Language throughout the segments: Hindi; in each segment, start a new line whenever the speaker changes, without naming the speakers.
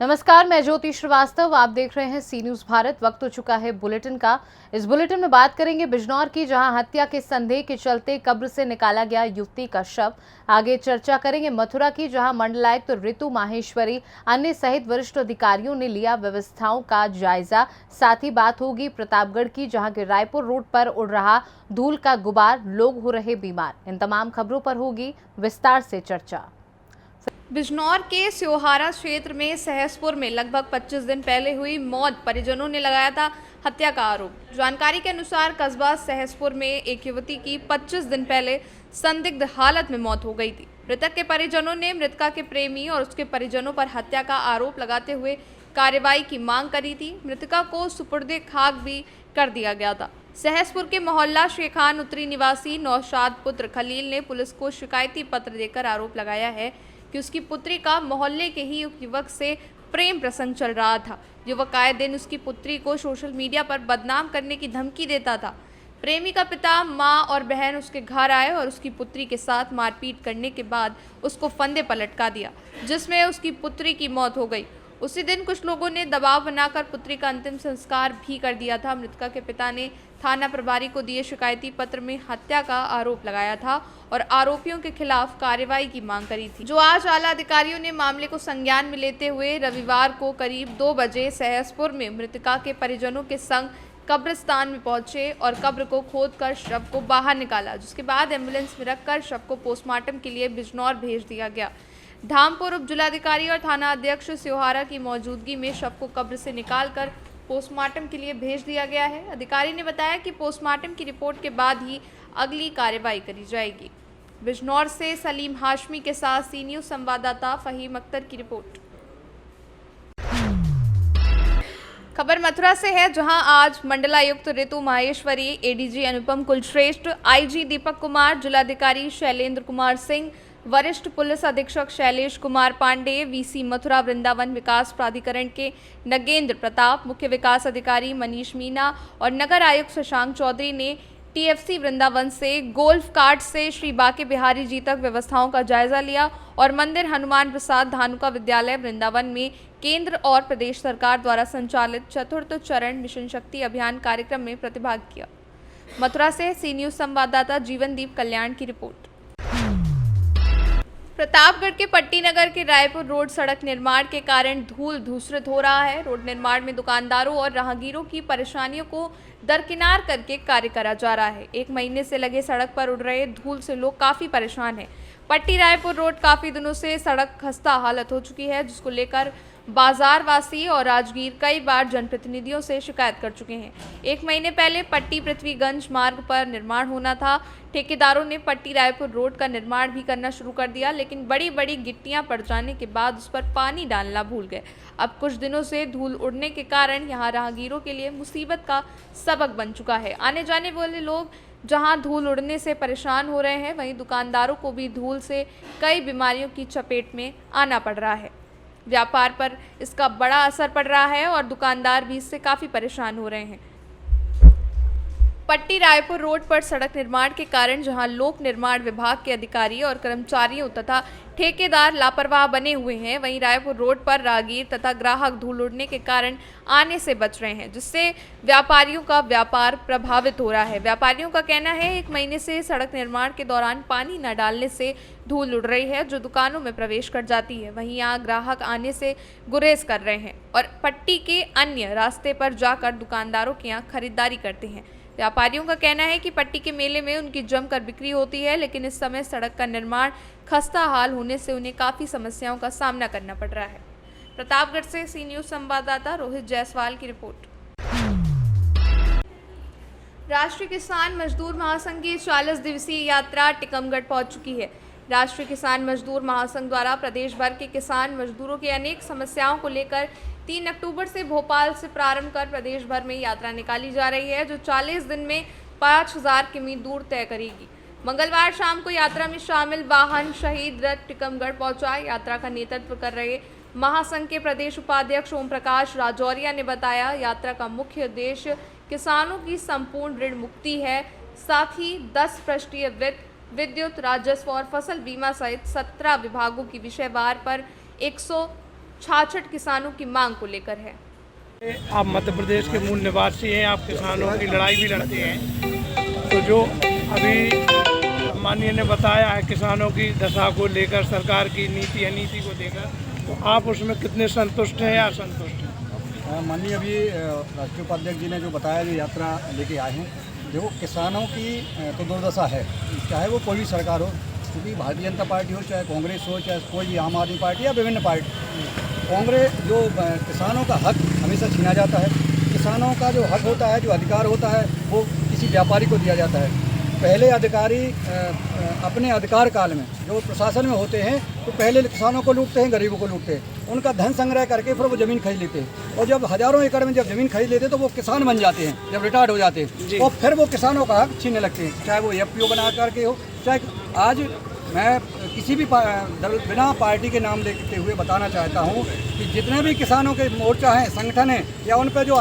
नमस्कार, मैं ज्योति श्रीवास्तव। आप देख रहे हैं सी न्यूज भारत। वक्त हो चुका है बुलेटिन का। इस बुलेटिन में बात करेंगे बिजनौर की, जहां हत्या के संदेह के चलते कब्र से निकाला गया युवती का शव। आगे चर्चा करेंगे मथुरा की, जहां मंडलायुक्त ऋतु माहेश्वरी अन्य सहित वरिष्ठ अधिकारियों ने लिया व्यवस्थाओं का जायजा। साथ ही बात होगी प्रतापगढ़ की, जहां के रायपुर रोड पर उड़ रहा धूल का गुबार, लोग हो रहे बीमार। इन तमाम खबरों पर होगी विस्तार से चर्चा।
बिजनौर के स्योहारा क्षेत्र में सहसपुर में लगभग 25 दिन पहले हुई मौत, परिजनों ने लगाया था हत्या का आरोप। जानकारी के अनुसार कस्बा सहसपुर में एक युवती की 25 दिन पहले संदिग्ध हालत में मौत हो गई थी। मृतक के परिजनों ने मृतका के प्रेमी और उसके परिजनों पर हत्या का आरोप लगाते हुए कार्रवाई की मांग करी थी। मृतका को सुपुर्दे खाक भी कर दिया गया था। सहसपुर के मोहल्ला शेखान उत्तरी निवासी नौशाद पुत्र खलील ने पुलिस को शिकायती पत्र देकर आरोप लगाया है कि उसकी पुत्री का मोहल्ले के ही युवक से प्रेम प्रसंग चल रहा था। युवक आए दिन उसकी पुत्री को सोशल मीडिया पर बदनाम करने की धमकी देता था। प्रेमी का पिता, मां और बहन उसके घर आए और उसकी पुत्री के साथ मारपीट करने के बाद उसको फंदे पर लटका दिया, जिसमें उसकी पुत्री की मौत हो गई। उसी दिन कुछ लोगों ने दबाव बनाकर पुत्री का अंतिम संस्कार भी कर दिया था। मृतका के पिता ने थाना प्रभारी को दिए शिकायती पत्र में हत्या का आरोप लगाया था और आरोपियों के खिलाफ कार्रवाई की मांग करी थी, जो आज आला अधिकारियों ने मामले को संज्ञान में लेते हुए रविवार को करीब 2 बजे सहसपुर में मृतका के परिजनों के संग कब्रिस्तान में पहुंचे और कब्र को खोदकर शव को बाहर निकाला, जिसके बाद एम्बुलेंस में रखकर शव को पोस्टमार्टम के लिए बिजनौर भेज दिया गया। धामपुर उप जिलाधिकारी और थाना अध्यक्ष स्योहारा की मौजूदगी में शव को कब्र से निकालकर पोस्टमार्टम के लिए भेज दिया गया है। अधिकारी ने बताया कि पोस्टमार्टम की रिपोर्ट के बाद ही अगली कार्रवाई करी जाएगी। बिजनौर से सलीम हाशमी के साथ सी न्यूज संवाददाता फहीम अख्तर की रिपोर्ट। खबर मथुरा से है, जहां आज मंडलायुक्त ऋतु माहेश्वरी, एडीजी अनुपम कुलश्रेष्ठ, आईजी दीपक कुमार, जिलाधिकारी शैलेंद्र कुमार सिंह, वरिष्ठ पुलिस अधीक्षक शैलेश कुमार पांडे, वीसी मथुरा वृंदावन विकास प्राधिकरण के नगेंद्र प्रताप, मुख्य विकास अधिकारी मनीष मीना और नगर आयुक्त शशांक चौधरी ने टीएफसी वृंदावन से गोल्फ कार्ट से श्री बाके बिहारी जी तक व्यवस्थाओं का जायजा लिया और मंदिर हनुमान प्रसाद धानुका विद्यालय वृंदावन में केंद्र और प्रदेश सरकार द्वारा संचालित चतुर्थ चरण मिशन शक्ति अभियान कार्यक्रम में प्रतिभाग किया। मथुरा से सी न्यूज संवाददाता जीवनदीप कल्याण की रिपोर्ट। प्रतापगढ़ के पट्टी नगर के रायपुर रोड सड़क निर्माण के कारण धूल धूसरित हो रहा है। रोड निर्माण में दुकानदारों और राहगीरों की परेशानियों को दरकिनार करके कार्य करा जा रहा है। 1 महीने से लगे सड़क पर उड़ रहे धूल से लोग काफी परेशान हैं। पट्टी रायपुर रोड काफी दिनों से सड़क खस्ता हालत हो चुकी है, जिसको लेकर बाजारवासी और राजगीर कई बार जनप्रतिनिधियों से शिकायत कर चुके हैं। 1 महीने पहले पट्टी पृथ्वीगंज मार्ग पर निर्माण होना था। ठेकेदारों ने पट्टी रायपुर रोड का निर्माण भी करना शुरू कर दिया, लेकिन बड़ी बड़ी गिट्टियां पड़ जाने के बाद उस पर पानी डालना भूल गए। अब कुछ दिनों से धूल उड़ने के कारण यहां राहगीरों के लिए मुसीबत का सबक बन चुका है। आने जाने वाले लोग जहां धूल उड़ने से परेशान हो रहे हैं, वहीं दुकानदारों को भी धूल से कई बीमारियों की चपेट में आना पड़ रहा है। व्यापार पर इसका बड़ा असर पड़ रहा है और दुकानदार भी इससे काफ़ी परेशान हो रहे हैं। पट्टी रायपुर रोड पर सड़क निर्माण के कारण जहां लोक निर्माण विभाग के अधिकारी और कर्मचारियों तथा ठेकेदार लापरवाह बने हुए हैं, वहीं रायपुर रोड पर राहगीर तथा ग्राहक धूल उड़ने के कारण आने से बच रहे हैं, जिससे व्यापारियों का व्यापार प्रभावित हो रहा है। व्यापारियों का कहना है 1 महीने से सड़क निर्माण के दौरान पानी न डालने से धूल उड़ रही है, जो दुकानों में प्रवेश कर जाती है। वहीं यहाँ ग्राहक आने से गुरेज कर रहे हैं और पट्टी के अन्य रास्ते पर जाकर दुकानदारों के यहाँ खरीदारी करते हैं। व्यापारियों का कहना है कि पट्टी के मेले में उनकी जमकर बिक्री होती है, लेकिन इस समय सड़क का निर्माण खस्ता हाल होने से उन्हें काफ़ी समस्याओं का सामना करना पड़ रहा है। प्रतापगढ़ से सी न्यूज संवाददाता रोहित जायसवाल की रिपोर्ट। राष्ट्रीय किसान मजदूर महासंघ की 40 दिवसीय यात्रा टीकमगढ़ पहुंच चुकी है। राष्ट्रीय किसान मजदूर महासंघ द्वारा प्रदेश भर के किसान मजदूरों की अनेक समस्याओं को लेकर 3 अक्टूबर से भोपाल से प्रारंभ कर प्रदेश भर में यात्रा निकाली जा रही है, जो 40 दिन में 5000 किमी दूर तय करेगी। मंगलवार शाम को यात्रा में शामिल वाहन शहीद रथ टीकमगढ़ पहुंचा। यात्रा का नेतृत्व कर रहे महासंघ के प्रदेश उपाध्यक्ष ओम प्रकाश राजौरिया ने बताया, यात्रा का मुख्य उद्देश्य किसानों की संपूर्ण ऋण मुक्ति है। साथ ही 10% विद्युत, राजस्व और फसल बीमा सहित 17 विभागों की विषयवार पर 66 किसानों की मांग को लेकर है।
आप मध्य प्रदेश के मूल निवासी हैं, आप किसानों की लड़ाई भी लड़ते हैं, तो जो अभी माननीय ने बताया है किसानों की दशा को लेकर, सरकार की नीति अनीति को लेकर, तो आप उसमें कितने संतुष्ट हैं या असंतुष्ट हैं?
माननीय अभी राष्ट्रीय उपाध्यक्ष जी ने जो बताया, जो यात्रा लेके आए हैं, देखो किसानों की तो दुर्दशा है, चाहे वो कोई भी सरकार हो, क्योंकि भारतीय जनता पार्टी हो, चाहे कांग्रेस हो, चाहे कोई भी आम आदमी पार्टी या विभिन्न पार्टी, कांग्रेस जो किसानों का हक हमेशा छीना जाता है। किसानों का जो हक होता है, जो अधिकार होता है, वो किसी व्यापारी को दिया जाता है। पहले अधिकारी अपने अधिकार काल में जो प्रशासन में होते हैं, तो पहले किसानों को लूटते हैं, गरीबों को लूटते हैं, उनका धन संग्रह करके फिर वो ज़मीन खरीद लेते हैं, और जब हज़ारों एकड़ में जब ज़मीन खरीद लेते हैं तो वो किसान बन जाते हैं, जब रिटायर्ड हो जाते हैं, और फिर वो किसानों का हक छीनने लगते हैं, चाहे वो FPO बना करके हो, चाहे आज मैं किसी भी बिना पार्टी के नाम लेते हुए बताना चाहता हूं कि जितने भी किसानों के मोर्चा हैं, संगठन हैं, या उन पर जो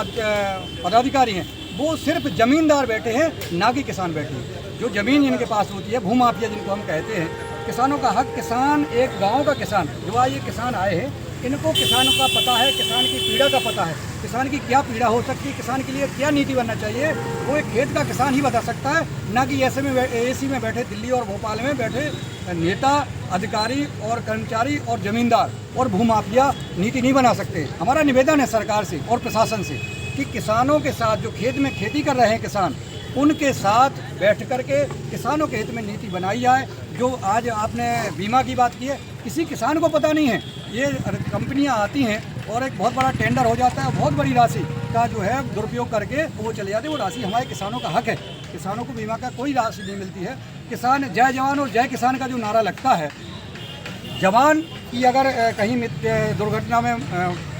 पदाधिकारी हैं, वो सिर्फ ज़मींदार बैठे हैं, ना कि किसान बैठे हैं। जो ज़मीन जिनके पास होती है, भूमाफिया जिनको हम कहते हैं, किसानों का हक, किसान एक गाँव का किसान, जो आज ये किसान आए हैं, इनको किसानों का पता है, किसान की पीड़ा का पता है, किसान की क्या पीड़ा हो सकती है, किसान के लिए क्या नीति बनना चाहिए, वो एक खेत का किसान ही बता सकता है, ना कि ऐसे में AC में बैठे दिल्ली और भोपाल में बैठे नेता, अधिकारी और कर्मचारी और ज़मींदार और भूमाफिया नीति नहीं बना सकते। हमारा निवेदन है सरकार से और प्रशासन से कि किसानों के साथ, जो खेत में खेती कर रहे हैं किसान, उनके साथ बैठ कर के किसानों के हित में नीति बनाई जाए। जो आज आपने बीमा की बात की है, किसी किसान को पता नहीं है, ये कंपनियां आती हैं और एक बहुत बड़ा टेंडर हो जाता है, बहुत बड़ी राशि का जो है दुरुपयोग करके वो चले जाते हैं। वो राशि हमारे किसानों का हक है, किसानों को बीमा का कोई राशि नहीं मिलती है। किसान जय जवान और जय किसान का जो नारा लगता है, जवान की अगर कहीं दुर्घटना में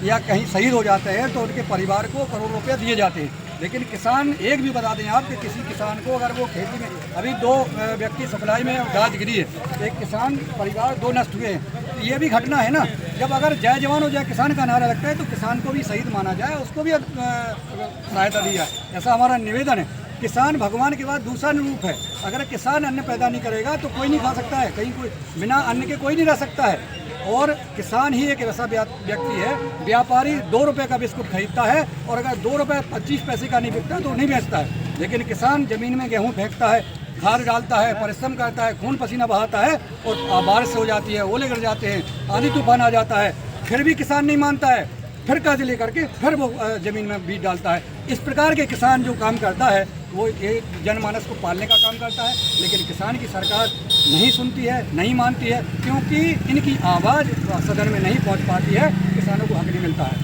या कहीं शहीद हो जाते हैं तो उनके परिवार को करोड़ रुपये दिए जाते हैं, लेकिन किसान एक भी बता दें आप कि किसी किसान को अगर वो खेती में, अभी 2 व्यक्ति सप्लाई में गाज गिरी है, एक किसान परिवार 2 नष्ट हुए हैं, तो ये भी घटना है ना। जब अगर जय जवान और जय किसान का नारा लगता है तो किसान को भी शहीद माना जाए, उसको भी सहायता दी जाए, ऐसा हमारा निवेदन है। किसान भगवान के बाद दूसरा रूप है। अगर किसान अन्न पैदा नहीं करेगा तो कोई नहीं खा सकता है, कहीं कोई बिना अन्न के कोई नहीं रह सकता है। और किसान ही एक ऐसा व्यक्ति है, व्यापारी 2 रुपये का बिस्कुट खरीदता है और अगर 2 रुपये 25 पैसे का नहीं बिकता तो नहीं बेचता है, लेकिन किसान ज़मीन में गेहूँ फेंकता है, खाद डालता है, परिश्रम करता है, खून पसीना बहाता है, और बारिश हो जाती है, ओले गिर जाते हैं, आंधी तूफान आ जाता है, फिर भी किसान नहीं मानता है, फिर कर्ज ले करके फिर वो ज़मीन में बीज डालता है। इस प्रकार के किसान जो काम करता है वो एक जनमानस को पालने का काम करता है, लेकिन किसान की सरकार नहीं सुनती है, नहीं मानती है, क्योंकि इनकी आवाज़ सदन में नहीं पहुंच पाती है, किसानों को हक नहीं मिलता है।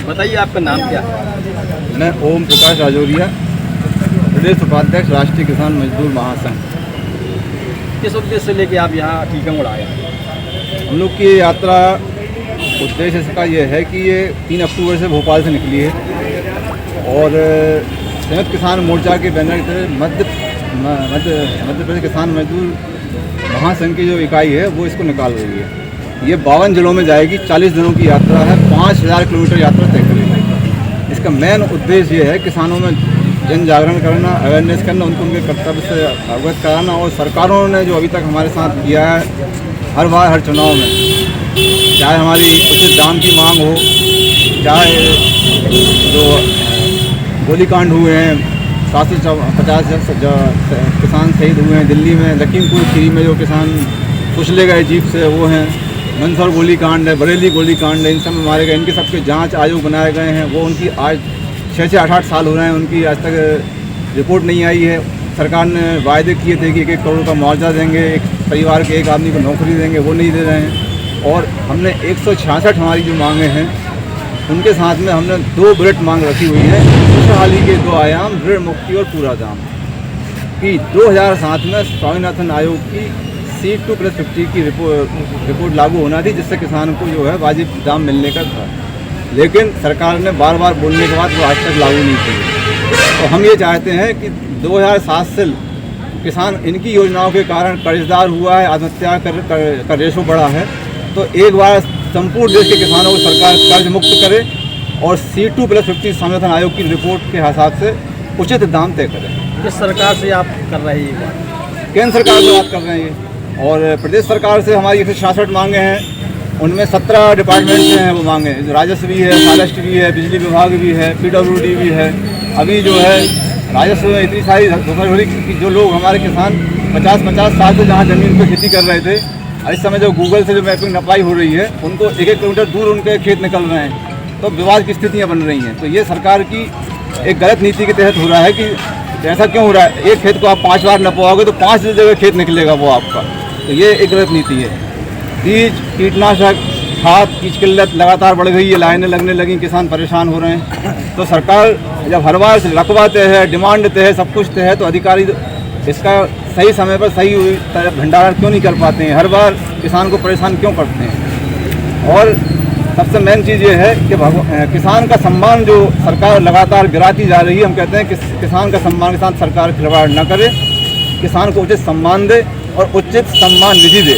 बताइए आपका नाम क्या है?
मैं ओम प्रकाश राजौरिया, प्रदेश उपाध्यक्ष राष्ट्रीय किसान मजदूर महासंघ।
किस उद्देश्य से लेके आप यहाँ टीकमगढ़ आए?
हम लोग की यात्रा उद्देश्य इसका ये है कि ये 3 अक्टूबर से भोपाल से निकली है और संयुक्त किसान मोर्चा के बैनर से मध्य प्रदेश किसान मजदूर महासंघ की जो इकाई है वो इसको निकाल रही है। ये 52 जिलों में जाएगी, 40 दिनों की यात्रा है, 5000 किलोमीटर यात्रा तय करेगी। इसका मेन उद्देश्य ये है किसानों में जन जागरण करना, अवेयरनेस करना, उनके कर्तव्य से अवगत कराना। और सरकारों ने जो अभी तक हमारे साथ किया है हर बार हर चुनाव में, चाहे हमारी उचित दाम की मांग हो, चाहे जो गोलीकांड हुए हैं, 750 किसान शहीद हुए हैं दिल्ली में, लखीमपुर खीरी में जो किसान कुचले गए जीप से वो हैं, मंदसौर गोलीकांड है, बरेली गोलीकांड है, इन सब में मारे गए, इनके सबके जांच आयोग बनाए गए हैं। वो उनकी आज 6 से 8 साल हो रहे हैं, उनकी आज तक रिपोर्ट नहीं आई है। सरकार ने वायदे किए थे कि 1 करोड़ का मुआवजा देंगे, एक परिवार के एक आदमी को नौकरी देंगे, वो नहीं दे रहे हैं। और हमने 166 हमारी जो मांगे हैं उनके साथ में हमने 2 बुलेट मांग रखी हुई है, खुशहाली के 2 आयाम, ऋण मुक्ति और पूरा दाम, कि 2007 में स्वामीनाथन आयोग की C2+50 की रिपोर्ट लागू होना थी, जिससे किसान को जो है वाजिब दाम मिलने का था, लेकिन सरकार ने बार बार बोलने के बाद वो आज तक लागू नहीं की। तो हम ये चाहते हैं कि 2007 से किसान इनकी योजनाओं के कारण कर्जदार हुआ है, आत्महत्या का रेशो बढ़ा है, तो एक बार संपूर्ण देश के किसानों को सरकार कर्ज मुक्त करे और C2+50 स्वामीनाथन आयोग की रिपोर्ट के हिसाब से उचित दाम तय करें।
किस सरकार से आप कर रहे हैं ये बात?
केंद्र सरकार से बात कर रहे हैं ये। और प्रदेश सरकार से हमारी 166 मांगे हैं, उनमें 17 डिपार्टमेंट से हैं वो मांगे, राजस्व भी है, फॉरेस्ट भी है, बिजली विभाग भी है, PWD भी है। अभी जो है राजस्व में इतनी सारी धोखाधड़ी कि जो लोग हमारे किसान 50-50 साल से जहाँ ज़मीन पर खेती कर रहे थे, इस समय जो गूगल से जो मैपिंग नपाई हो रही है, उनको 1-1 किलोमीटर दूर उनके खेत निकल रहे हैं, तो विवाद की स्थितियाँ बन रही हैं। तो ये सरकार की एक गलत नीति के तहत हो रहा है कि ऐसा क्यों हो रहा है, एक खेत को आप 5 बार नपवाओगे तो 5 जगह खेत निकलेगा वो आपका, तो ये एक गलत नीति है। बीज, कीटनाशक, खाद की किल्लत लगातार बढ़ गई है, लाइनें लगने लगी, किसान परेशान हो रहे हैं। तो सरकार जब हर बार रकबा तय है, डिमांड तय है, सब कुछ तय है, तो अधिकारी इसका सही समय पर सही भंडारण क्यों नहीं कर पाते हैं, हर बार किसान को परेशान क्यों करते हैं। और सबसे मेन चीज़ ये है कि किसान का सम्मान जो सरकार लगातार गिराती जा रही है, हम कहते हैं कि किसान का सम्मान के साथ सरकार खिलवाड़ न करे, किसान को उचित सम्मान दे और उचित सम्मान निधि दे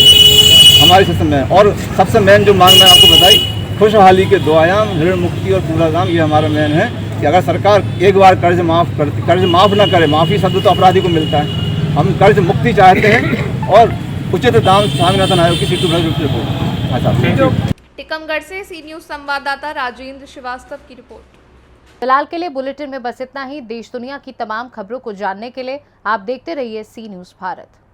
हमारे सिस्टम में। और सबसे मेन जो मांग मैंने आपको बताई, खुशहाली के 2 आयाम, ऋण मुक्ति और पूरा काम, ये हमारा मेन है कि अगर सरकार एक बार कर्ज माफ़ न करे, माफ़ी शब्द तो अपराधी को मिलता है, हम कर्ज मुक्ति चाहते हैं और उचित दाम स्वामीनाथन आयोग की सीटू रिपोर्ट।
टीकमगढ़ से सी न्यूज़ संवाददाता राजेंद्र श्रीवास्तव की रिपोर्ट।
फिलहाल के लिए बुलेटिन में बस इतना ही। देश दुनिया की तमाम खबरों को जानने के लिए आप देखते रहिए सी न्यूज़ भारत।